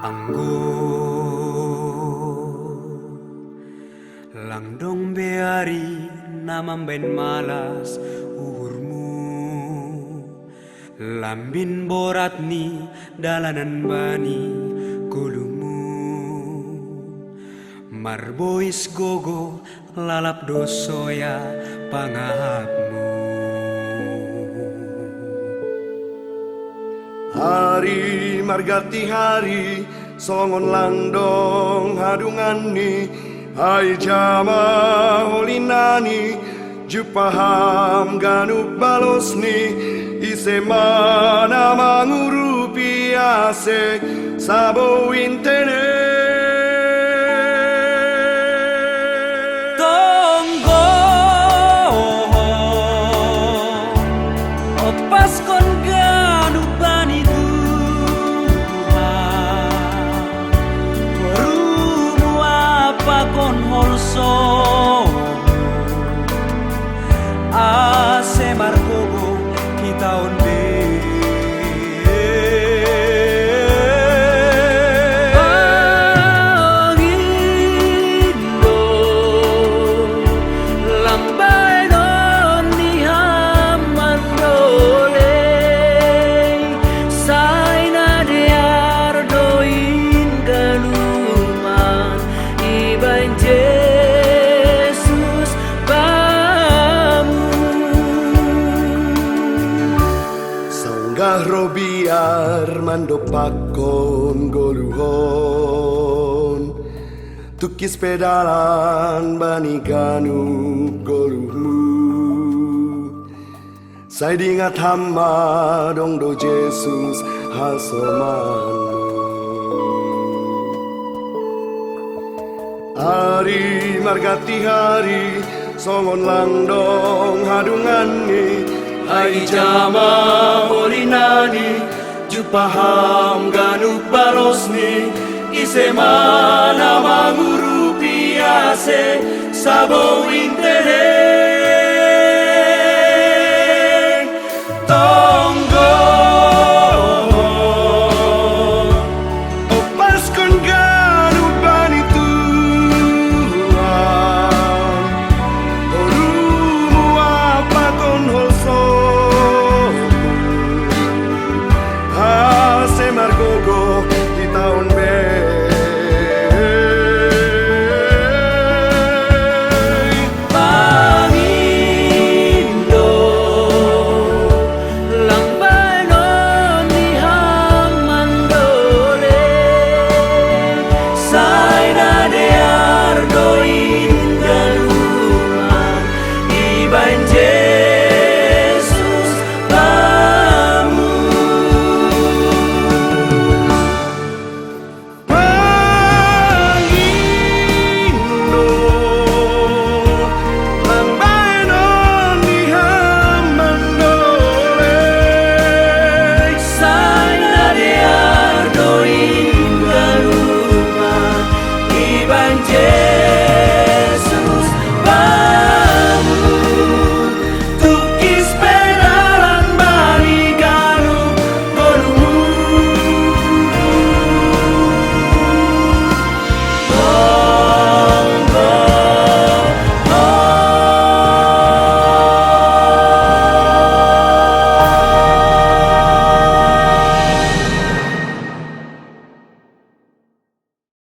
Anggo langdong beari namamben malas uhurmu, lambin borat ni dalanan bani kulumu, marbois gogo lalap dosoya pangahapmu. Hari margati hari songon langdong hadungani, hai jama holinani jupaham ganup balosni, ise mana mangurupi ase sabo intene. Tonggo opas kon ganup bani Tuhan, apa kon holso ase margogo kita onde Pangindo lambai non ni hamandole saina dear doin galuman iban Jesus bamu Sanggah robiar mandopakon goluhon, tukis pedalan bani ganup goluhmu, saya dingat hamba dong do Jesus hasomanmu. Hari margati hari songon langdong hadungani, hai jama holinani jupaham ganup balosni, ise mana mangurupi ase sabo intere.